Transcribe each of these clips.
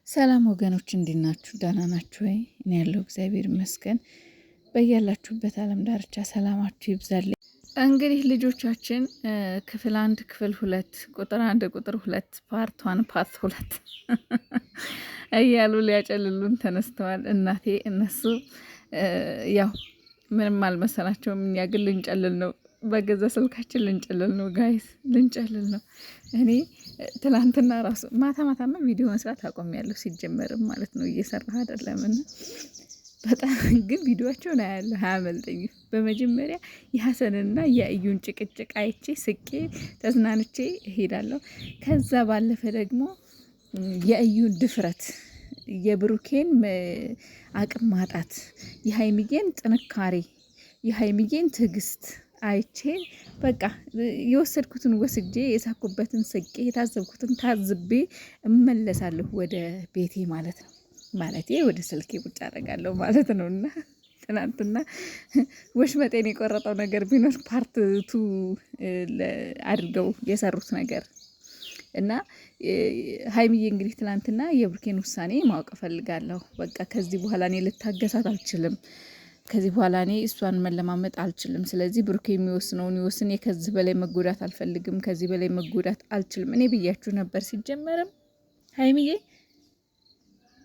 ሰላም ወገኖች እንዴት ናችሁ? ደህና ናችሁ ወይ? እኔ ያለው እግዚአብሔር ይመስገን። በያላችሁበት ዓለም ዳርቻ ሰላማችሁ ይብዛልኝ። እንግዲህ ልጆቻችን ክፍል 1 ክፍል 2 ቁጥር 1 ቁጥር 2 ፓርት 1 ፓርት 2 እያሉ ሊያጨልሉን ተነስተዋል። እናቴ እነሱ ያው ምንም አልመሰላቸውም። እኛ ግን ልንጨልል ነው፣ በገዛ ስልካችን ልንጨልል ነው ጋይስ፣ ልንጨልል ነው። እኔ ትላንትና ራሱ ማታማ ቪዲዮ መስራት አቆሚያለሁ ሲጀመርም ማለት ነው፣ እየሰራሁ አይደለምና በጣም ግን ቪዲዮቸውን አያለሁ፣ አያመልጠኝም። በመጀመሪያ የሀሰንና የእዩን ጭቅጭቅ አይቼ ስቄ ተዝናንቼ እሄዳለሁ። ከዛ ባለፈ ደግሞ የእዩን ድፍረት፣ የብሩኬን አቅም ማጣት፣ የሀይሚዬን ጥንካሬ፣ የሀይሚዬን ትዕግስት አይቼ በቃ የወሰድኩትን ወስጄ የሳኩበትን ስቄ የታዘብኩትን ታዝቤ እመለሳለሁ ወደ ቤቴ ማለት ነው። ማለቴ ወደ ስልኬ ቁጭ አደርጋለሁ ማለት ነው። እና ትናንትና ወሽመጤን የቆረጠው ነገር ቢኖር ፓርት 2 አድርገው የሰሩት ነገር እና ሀይሚዬ እንግዲህ ትናንትና የብሩኬን ውሳኔ ማወቅ እፈልጋለሁ። በቃ ከዚህ በኋላ እኔ ልታገሳት አልችልም። ከዚህ በኋላ እኔ እሷን መለማመጥ አልችልም። ስለዚህ ብሩኬ የሚወስነውን ይወስን። ከዚህ በላይ መጎዳት አልፈልግም። ከዚህ በላይ መጎዳት አልችልም። እኔ ብያችሁ ነበር ሲጀመርም ሀይሚዬ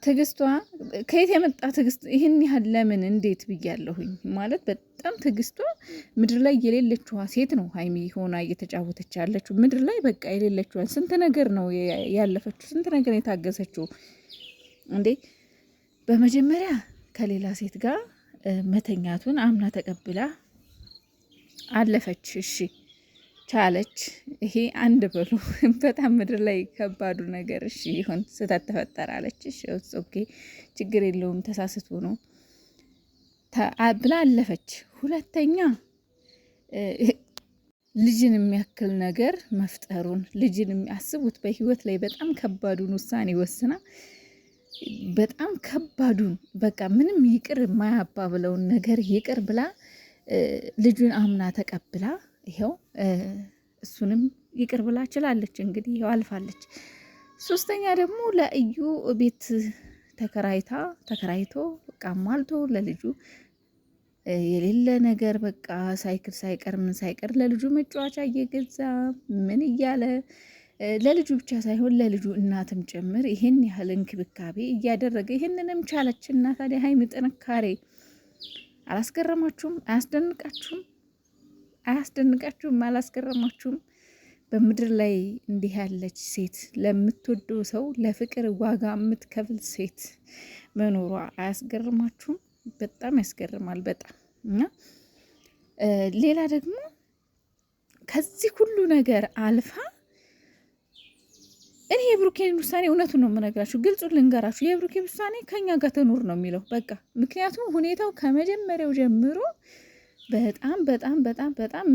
ትዕግስቷ ከየት የመጣ ትዕግስት? ይህን ያህል ለምን እንዴት ብያለሁኝ ማለት በጣም ትዕግስቷ ምድር ላይ የሌለችዋ ሴት ነው ሀይሚ ሆና እየተጫወተች ያለችው። ምድር ላይ በቃ የሌለችዋን ስንት ነገር ነው ያለፈችው፣ ስንት ነገር የታገሰችው እንዴ። በመጀመሪያ ከሌላ ሴት ጋር መተኛቱን አምና ተቀብላ አለፈች። እሺ ቻለች። ይሄ አንድ በሉ በጣም ምድር ላይ ከባዱ ነገር እሺ ይሁን፣ ስህተት ተፈጠረ አለች። እሺ ኦኬ ችግር የለውም ተሳስቶ ነው ብላ አለፈች። ሁለተኛ ልጅን የሚያክል ነገር መፍጠሩን፣ ልጅን የሚያስቡት በህይወት ላይ በጣም ከባዱን ውሳኔ ወስና በጣም ከባዱን በቃ ምንም ይቅር የማያባብለውን ነገር ይቅር ብላ ልጁን አምና ተቀብላ ይኸው እሱንም ይቅር ብላ ችላለች። እንግዲህ ይኸው አልፋለች። ሶስተኛ ደግሞ ለእዩ ቤት ተከራይቶ በቃ ሟልቶ ለልጁ የሌለ ነገር በቃ ሳይክል ሳይቀር ምን ሳይቀር ለልጁ መጫወቻ እየገዛ ምን እያለ ለልጁ ብቻ ሳይሆን ለልጁ እናትም ጭምር ይሄን ያህል እንክብካቤ እያደረገ ይሄንንም ቻለች። እና ታዲያ ሀይሚ ጥንካሬ አላስገረማችሁም? አያስደንቃችሁም? አላስገረማችሁም? በምድር ላይ እንዲህ ያለች ሴት ለምትወደው ሰው ለፍቅር ዋጋ የምትከፍል ሴት መኖሯ አያስገርማችሁም? በጣም ያስገርማል። በጣም እና ሌላ ደግሞ ከዚህ ሁሉ ነገር አልፋ እኔ የብሩኬን ውሳኔ እውነቱ ነው የምነግራችሁ፣ ግልጹ ልንገራችሁ። የብሩኬ ውሳኔ ከኛ ጋር ትኑር ነው የሚለው በቃ። ምክንያቱም ሁኔታው ከመጀመሪያው ጀምሮ በጣም በጣም በጣም በጣም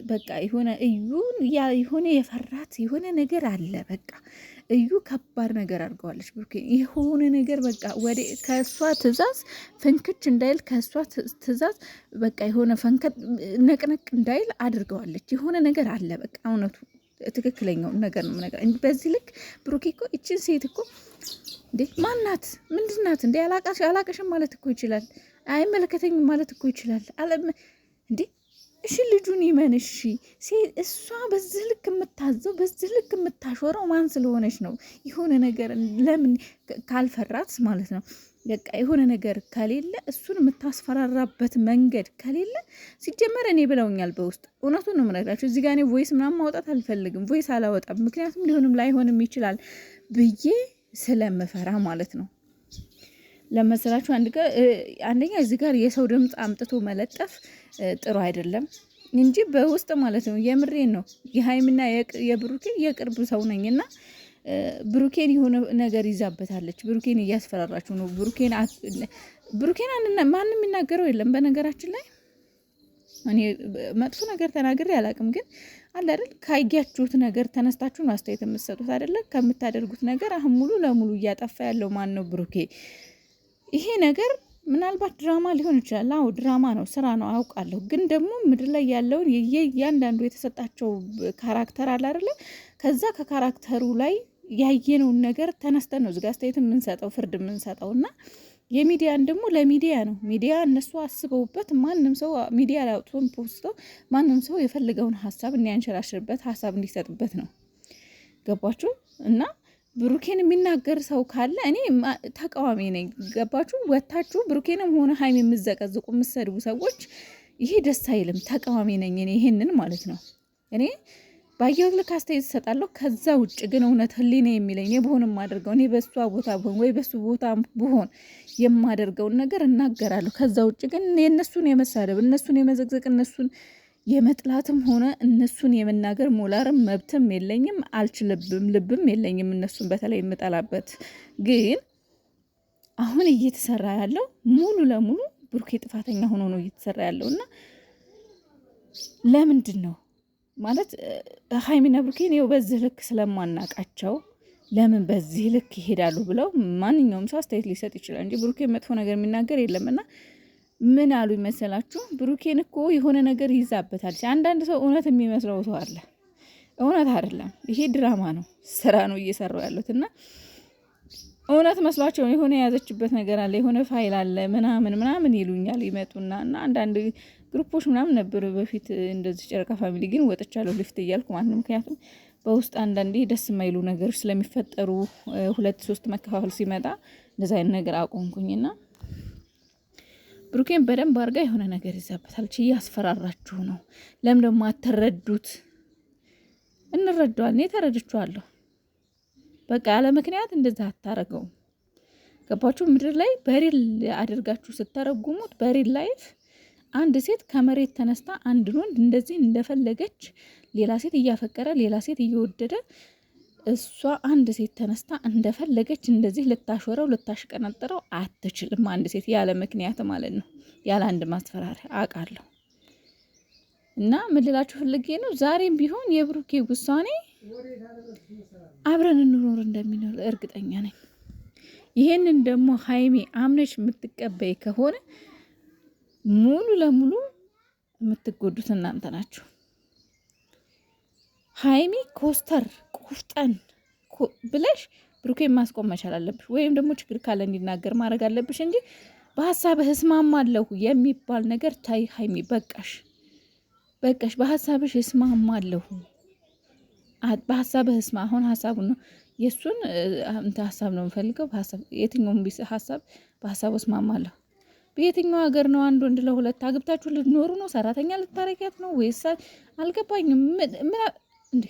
በቃ የሆነ እዩን የሆነ የፈራት የሆነ ነገር አለ። በቃ እዩ ከባድ ነገር አድርገዋለች ብሩኬ። የሆነ ነገር በቃ ወደ ከእሷ ትእዛዝ ፈንክች እንዳይል ከእሷ ትእዛዝ በቃ የሆነ ፈንከት ነቅነቅ እንዳይል አድርገዋለች። የሆነ ነገር አለ በቃ እውነቱ ትክክለኛው ነገር ነው ነገር። በዚህ ልክ ብሩኬ እኮ እችን ሴት እኮ እንዴ ማናት ምንድናት እንዴ አላቀሽም ማለት እኮ ይችላል። አይመለከተኝም ማለት እኮ ይችላል። እንዴ እሺ ልጁን ይመን። እሺ እሷ በዚህ ልክ የምታዘው በዚህ ልክ የምታሾረው ማን ስለሆነች ነው? የሆነ ነገር ለምን ካልፈራት ማለት ነው በቃ የሆነ ነገር ከሌለ እሱን የምታስፈራራበት መንገድ ከሌለ ሲጀመር እኔ ብለውኛል በውስጥ እውነቱን ነው የምነግራቸው። እዚህ ጋር እኔ ቮይስ ምናምን ማውጣት አልፈልግም፣ ቮይስ አላወጣም። ምክንያቱም ሊሆንም ላይሆንም ይችላል ብዬ ስለምፈራ ማለት ነው። ለመሰላችሁ አንደኛ እዚህ ጋር የሰው ድምፅ አምጥቶ መለጠፍ ጥሩ አይደለም እንጂ በውስጥ ማለት ነው። የምሬን ነው። የሀይምና የብሩኬ የቅርብ ሰው ነኝና ብሩኬን የሆነ ነገር ይዛበታለች። ብሩኬን እያስፈራራችሁ ነው። ብሩኬን ማንም የሚናገረው የለም። በነገራችን ላይ እኔ መጥፎ ነገር ተናግሬ አላውቅም፣ ግን አለ አይደል ካያችሁት ነገር ተነስታችሁ ነው አስተያየት የምትሰጡት አይደለ? ከምታደርጉት ነገር አሁን ሙሉ ለሙሉ እያጠፋ ያለው ማን ነው? ብሩኬ። ይሄ ነገር ምናልባት ድራማ ሊሆን ይችላል። አዎ ድራማ ነው፣ ስራ ነው አውቃለሁ። ግን ደግሞ ምድር ላይ ያለውን እያንዳንዱ የተሰጣቸው ካራክተር አለ አይደለ? ከዛ ከካራክተሩ ላይ ያየነውን ነገር ተነስተን ነው እዚህ ጋር አስተያየት የምንሰጠው ፍርድ የምንሰጠውና የሚዲያን ደግሞ ለሚዲያ ነው። ሚዲያ እነሱ አስበውበት ማንም ሰው ሚዲያ ላይ አውጥቶን ፖስተው ማንም ሰው የፈልገውን ሀሳብ እንዲያንሸራሽርበት ሀሳብ እንዲሰጥበት ነው። ገባችሁ? እና ብሩኬን የሚናገር ሰው ካለ እኔ ተቃዋሚ ነኝ። ገባችሁ? ወታችሁ ብሩኬንም ሆነ ሀይሚ የምዘቀዝቁ የምሰድቡ ሰዎች ይሄ ደስ አይልም። ተቃዋሚ ነኝ እኔ ይሄንን ማለት ነው። እኔ ባየሁት ልክ አስተያየት እሰጣለሁ። ከዛ ውጭ ግን እውነት ህሊና የሚለኝ እኔ ብሆን የማደርገው እኔ በሷ ቦታ ብሆን ወይ በሱ ቦታ ብሆን የማደርገውን ነገር እናገራለሁ። ከዛ ውጭ ግን የእነሱን የመሳደብ እነሱን የመዘግዘቅ እነሱን የመጥላትም ሆነ እነሱን የመናገር ሞላርም መብትም የለኝም፣ አልችልብም፣ ልብም የለኝም እነሱን በተለይ የምጠላበት። ግን አሁን እየተሰራ ያለው ሙሉ ለሙሉ ብሩኬ ጥፋተኛ ሆኖ ነው እየተሰራ ያለው እና ለምንድን ነው ማለት ሀይሚና ብሩኬን ይኸው በዚህ ልክ ስለማናቃቸው ለምን በዚህ ልክ ይሄዳሉ ብለው ማንኛውም ሰው አስተያየት ሊሰጥ ይችላል እንጂ ብሩኬን መጥፎ ነገር የሚናገር የለምና ምን አሉ ይመስላችሁ? ብሩኬን እኮ የሆነ ነገር ይዛበታል። አንዳንድ ሰው እውነት የሚመስለው ሰው አለ። እውነት አይደለም፣ ይሄ ድራማ ነው፣ ስራ ነው እየሰራው ያሉት እና እውነት መስሏቸው የሆነ የያዘችበት ነገር አለ፣ የሆነ ፋይል አለ ምናምን ይሉኛል ይመጡና እና አንዳንድ ግሩፖች ምናምን ነበሩ በፊት እንደዚህ ጨረቃ ፋሚሊ ግን ወጥቻለሁ ሊፍት እያልኩ ማለት ነው። ምክንያቱም በውስጥ አንዳንዴ ደስ የማይሉ ነገሮች ስለሚፈጠሩ 2-3 መከፋፈል ሲመጣ እንደዛ አይነት ነገር አቆምኩኝና ብሩኬን በደንብ አድርጋ የሆነ ነገር ይዛበታል። እያስፈራራችሁ ነው። ለምን ደግሞ አትረዱት? እንረዳዋለን። እኔ ተረድቼዋለሁ። በቃ ያለ ምክንያት እንደዛ አታረገው። ገባችሁ? ምድር ላይ በሪል አድርጋችሁ ስተረጉሙት በሪል ላይፍ አንድ ሴት ከመሬት ተነስታ አንድ ወንድ እንደዚህ እንደፈለገች ሌላ ሴት እያፈቀረ ሌላ ሴት እየወደደ እሷ አንድ ሴት ተነስታ እንደፈለገች እንደዚህ ልታሾረው ልታሽቀነጥረው አትችልም። አንድ ሴት ያለ ምክንያት ማለት ነው፣ ያለ አንድ ማስፈራሪያ አውቃለሁ። እና ምን ልላችሁ ፈልጌ ነው፣ ዛሬም ቢሆን የብሩኬ ውሳኔ አብረን እንኖር እንደሚኖር እርግጠኛ ነኝ። ይሄንን ደግሞ ሀይሚ አምነሽ የምትቀበይ ከሆነ ሙሉ ለሙሉ የምትጎዱት እናንተ ናችሁ። ሀይሚ ኮስተር ቆፍጠን ብለሽ ብሩኬን ማስቆም መቻል አለብሽ፣ ወይም ደግሞ ችግር ካለ እንዲናገር ማድረግ አለብሽ እንጂ በሀሳብህ እስማማለሁ የሚባል ነገር ታይ ሀይሚ፣ በቃሽ። በሀሳብሽ እስማማለሁ፣ በሀሳብህ እስማ። አሁን ሀሳቡ ነው የእሱን ሀሳብ ነው የምፈልገው። የትኛውም ሀሳብ በሀሳቡ እስማማለሁ። በየትኛው ሀገር ነው አንድ ወንድ ለሁለት አግብታችሁ ልትኖሩ ነው? ሰራተኛ ልታረጊያት ነው ወይስ? አልገባኝም። እንዴ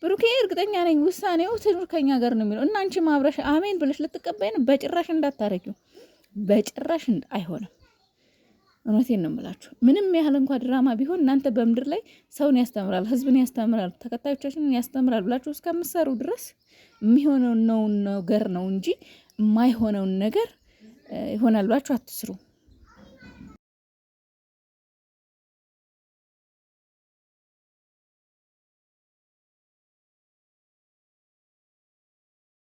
ብሩኬ እርግጠኛ ነኝ ውሳኔው ትኑር ከኛ ጋር ነው የሚለው እና አንቺ ማብረሽ አሜን ብለሽ ልትቀበይ ነው። በጭራሽ እንዳታረጊው፣ በጭራሽ አይሆንም። እውነቴን ነው የምላችሁ። ምንም ያህል እንኳ ድራማ ቢሆን እናንተ በምድር ላይ ሰውን ያስተምራል፣ ህዝብን ያስተምራል፣ ተከታዮቻችንን ያስተምራል ብላችሁ እስከምትሰሩ ድረስ የሚሆነውን ነገር ነው እንጂ የማይሆነውን ነገር ይሆናል ብላችሁ አትስሩ።